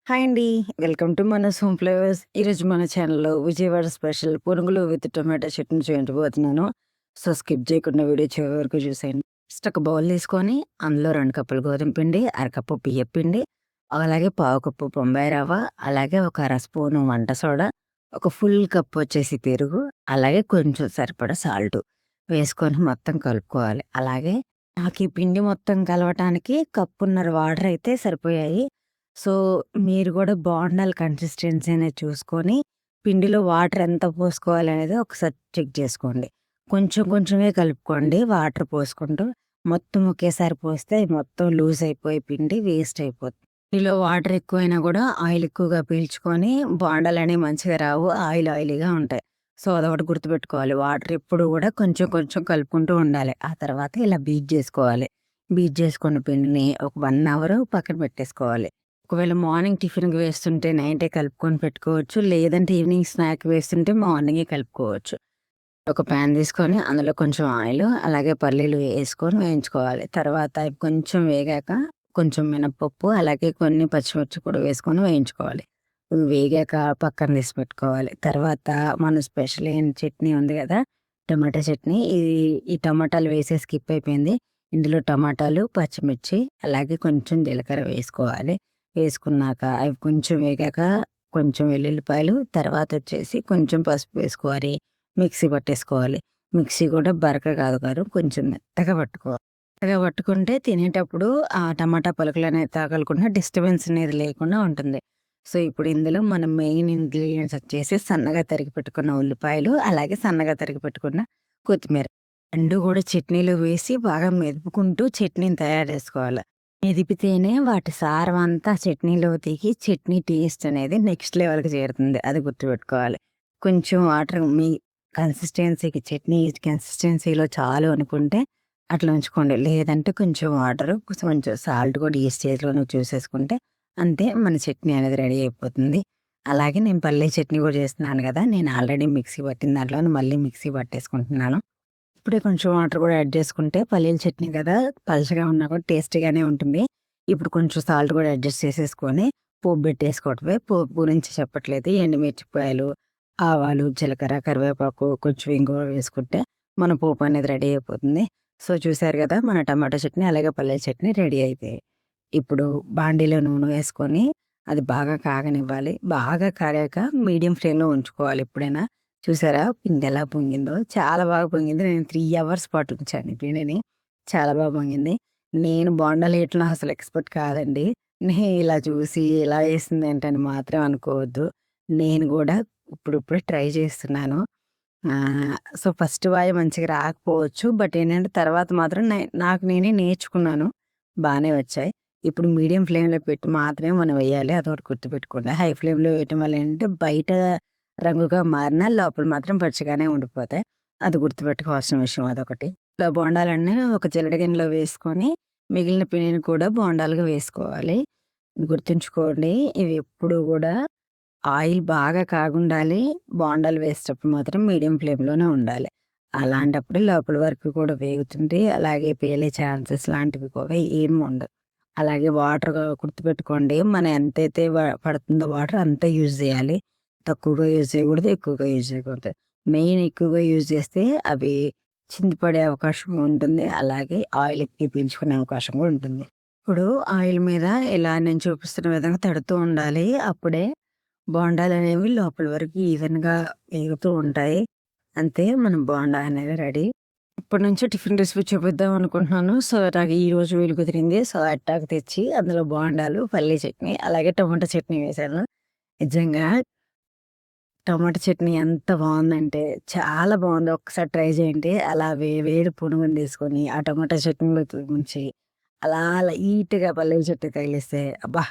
Hi అండి. Welcome to Manas home flavours. ఈరోజు మన ఛానల్‌లో విజయవాడ స్పెషల్ పునుగులు విత్ టొమాటో చట్నీ చూపించబోతున్నాను. సో, స్కిప్ చేయకుండా వీడియో చివరి వరకు చూసేయండి. ఫస్ట్ ఒక బౌల్ తీసుకొని అందులో 2 కప్పులు గోధుమ పిండి, అరకప్పు బియ్యపు పిండి, అలాగే పావు కప్పు బొంబాయి రవ్వ, అలాగే ఒక అర స్పూను వంట సోడా, ఒక ఫుల్ కప్ వచ్చేసి పెరుగు, అలాగే కొంచెం సరిపడా సాల్టు వేసుకొని మొత్తం కలుపుకోవాలి. అలాగే నాకు ఈ పిండి మొత్తం కలవటానికి కప్పున్నర వాటర్ అయితే సరిపోయాయి. సో, మీరు గూడా బోండాల కన్సిస్టెన్సీ అనేది చూసుకొని, పిండిలో వాటర్ ఎంత పోసుకోవాలనేది ఒకసారి చెక్ చేసుకోండి. కొంచెం కొంచెమే కలుపుకోండి వాటర్ పోసుకుంటూ. మొత్తం ఒకేసారి పోస్తే అది మొత్తం లూజ్ అయిపోయి పిండి వేస్ట్ అయిపోతుంది. పిండిలో వాటర్ ఎక్కువైనా గూడా ఆయిల్ ఎక్కువగా పీల్చుకొని బోండాలనేవి మంచిగా రావు. ఆయిలీగా ఉంటాయి. సో, అదొకటి గుర్తుపెట్టుకోవాలి. వాటర్ ఎప్పుడు గూడా కొంచెం కొంచెం కలుపుకుంటూ ఉండాలి. ఆ తర్వాత ఇలా బీట్ జేసుకోవాలి. బీట్ చేసుకున్న పిండిని ఒక 1 అవర్ పక్కన పెట్టేసుకోవాలి. ఒకవేళ మార్నింగ్ టిఫిన్‌కి వేస్తుంటే నైటే కలుపుకొని పెట్టుకోవచ్చు. లేదంటే ఈవినింగ్ స్నాక్ వేస్తుంటే మార్నింగే కలుపుకోవచ్చు. ఒక పాన్ తీసుకొని అందులో కొంచెం ఆయిల్, అలాగే పల్లీలు వేసుకొని వేయించుకోవాలి. తర్వాత అవి కొంచెం వేగాక కొంచెం మినపప్పు, అలాగే కొన్ని పచ్చిమిర్చి కూడా వేసుకొని వేయించుకోవాలి. ఇవి వేగాక పక్కన తీసి పెట్టుకోవాలి. తర్వాత మన స్పెషల్ చట్నీ ఉంది కదా! టమాటా చట్నీ. ఈ టమాటాలు వేసేసి స్కిప్ అయిపోయింది. ఇందులో టమాటాలు, పచ్చిమిర్చి, అలాగే కొంచెం జీలకర్ర వేసుకోవాలి. వేసుకున్నాక అవి కొంచెం వేగాక కొంచెం వెల్లుల్లిపాయలు, తర్వాత వచ్చేసి కొంచెం పసుపు వేసుకోవాలి. మిక్సీ పట్టేసుకోవాలి. మిక్సీ కూడా బరక కాదు కొంచెం మెత్తగా పట్టుకోవాలి. మెత్తగా పట్టుకుంటే తినేటప్పుడు ఆ టమాటా పలుకులు అనేవి తగలకుండా డిస్టర్బెన్స్ అనేది లేకుండా ఉంటుంది. సో, ఇప్పుడు ఇందులో మన మెయిన్ ఇంగ్రీడియంట్స్ వచ్చేసి సన్నగా తరిగి పెట్టుకున్న ఉల్లిపాయలు, అలాగే సన్నగా తరిగి పెట్టుకున్న కొత్తిమీర. 2 కూడా చట్నీలో వేసి బాగా మెదుపుకుంటూ చట్నీని తయారు చేసుకోవాలి. మెదిపితేనే వాటి సారం అంతా చట్నీలో దిగి చట్నీ టేస్ట్ అనేది నెక్స్ట్ లెవెల్‌కి చేరుతుంది. అది గుర్తుపెట్టుకోవాలి. కొంచెం వాటర్ మీ కన్సిస్టెన్సీకి చట్నీ కన్సిస్టెన్సీలో చాలు అనుకుంటే అట్లా ఉంచుకోండి. లేదంటే కొంచెం వాటరు, కొంచెం సాల్ట్ కూడా ఈ స్టేజ్‌లోనే చూసేసుకుంటే అంతే మన చట్నీ అనేది రెడీ అయిపోతుంది. అలాగే నేను పల్లీ చట్నీ కూడా చేస్తున్నాను కదా! నేను ఆల్రెడీ మిక్సీ పట్టిన దాంట్లోనే మళ్ళీ మిక్సీ పట్టేసుకుంటున్నాను. ఇప్పుడే కొంచెం వాటర్ కూడా యాడ్ చేసుకుంటే పల్లీల చట్నీ కదా! పలచగా ఉన్నా కూడా టేస్టీగానే ఉంటుంది. ఇప్పుడు కొంచెం సాల్ట్ కూడా అడ్జస్ట్ చేసేసుకొని పోపు పెట్టేసుకోవటమే. పోపు గురించి చెప్పట్లేదు. ఎండుమిరపకాయలు, ఆవాలు, జీలకర్ర, కరివేపాకు, కొంచెం ఇంగువ వేసుకుంటే మన పోపు అనేది రెడీ అయిపోతుంది. సో, చూసారు కదా! మన టమాటో చట్నీ, అలాగే పల్లీల చట్నీ రెడీ అయిపోయాయి. ఇప్పుడు బాండీలో నూనె వేసుకొని అది బాగా కాగనివ్వాలి. బాగా కాగాక మీడియం ఫ్లేమ్‌లో ఉంచుకోవాలి ఎప్పుడైనా. చూసారా పిండి ఎలా పొంగిందో? చాలా బాగా పొంగింది. నేను 3 అవర్స్ పాటు ఉంచాను ఈ పిండిని. చాలా బాగా పొంగింది. నేను బోండాలు ఏయటంలో అసలు ఎక్స్‌పర్ట్ కాదండి. ఇలా చూసి ఇలా ఏసిందేంటని మాత్రం అనుకోవద్దు. నేను గూడా ఇప్పుడిప్పుడే ట్రై చేస్తున్నాను. సో, ఫస్ట్ వాయి మంచిగా రాకపోవచ్చు. బట్ ఏంటంటే తర్వాత మాత్రం నాకు నేనే నేర్చుకున్నాను. బానే వచ్చాయి. ఇప్పుడు మీడియం ఫ్లేమ్‌లో పెట్టి మాత్రమే మనం వేయాలి. అదొకటి గుర్తుపెట్టుకోండి. హై ఫ్లేమ్‌లో వేయటం వల్ల ఏంటంటే బయట రంగుగా మారినా లోపల మాత్రం పచ్చిగానే ఉండిపోతాయి. అది గుర్తుపెట్టుకోవాల్సిన విషయం అదొకటి. ఇలా బోండాలన్నీ ఒక జల్లెడ గిన్నెలో వేసుకొని మిగిలిన పిండిని కూడా బోండాలుగా వేసుకోవాలి. గుర్తుంచుకోండి ఇవి ఎప్పుడు గూడా ఆయిల్ బాగా కాగుండాలి. బోండాలు వేసేటప్పుడు మాత్రం మీడియం ఫ్లేమ్‌లోనే ఉండాలి. అలాంటప్పుడు లోపల వరకు కూడా వేగుతుంది. అలాగే పేలే ఛాన్సెస్ లాంటివి కూడా ఏమి ఉండవు. అలాగే వాటర్ గుర్తుపెట్టుకోండి. మనం ఎంతైతే పడుతుందో వాటర్ అంతే యూజ్ చేయాలి. తక్కువగా యూజ్ చేయకూడదు. ఎక్కువగా యూజ్ చేయకూడదు. మెయిన్ ఎక్కువగా యూజ్ చేస్తే అవి చిందిపడే అవకాశం ఉంటుంది. అలాగే ఆయిల్ ఎక్కువ పీల్చుకునే అవకాశం కూడా ఉంటుంది. ఇప్పుడు ఆయిల్ మీద ఇలా నేను చూపిస్తున్న విధంగా తడుతూ ఉండాలి. అప్పుడే బోండాలనేవి లోపల వరకు ఈవెన్‌గా ఎగుతూ ఉంటాయి. అంతే మన బోండా అనేది రెడీ. ఇప్పటి నుంచి టిఫిన్ రెసిపీ చూపిద్దాం అనుకుంటున్నాను. సో, నాకు ఈరోజు వీలు కుదిరింది. సో, అట్టాగ తెచ్చి అందులో బోండాలు, పల్లీ చట్నీ, అలాగే టమాటా చట్నీ వేశాను. నిజంగా టమాటా చట్నీ ఎంత బావుందంటే చాలా బావుంది. ఒక్కసారి ట్రై చేయండి. అలా వేడి పునుగుని తీసుకొని ఆ టమాటా చట్నీలో ముంచి అలా లైట్‌గా పల్లీల చట్నీ తగిలిస్తే అబ్బా!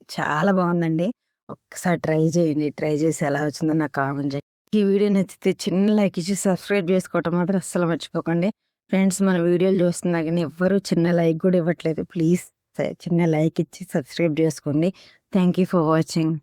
చాలా బావుందండి. ఒక్కసారి ట్రై చేయండి. ట్రై చేసి ఎలా వచ్చిందో నాకు కామెంట్ చేయండి. ఈ వీడియో నచ్చితే చిన్న లైక్ ఇచ్చి సబ్స్క్రైబ్ చేసుకోవటం మాత్రం అస్సలు మర్చిపోకండి. ఫ్రెండ్స్ మన వీడియోలు చూస్తున్నా గానీ ఎవ్వరు చిన్న లైక్ కూడా ఇవ్వట్లేదు. ప్లీజ్ చిన్న లైక్ ఇచ్చి సబ్స్క్రైబ్ చేసుకోండి. Thank you for watching.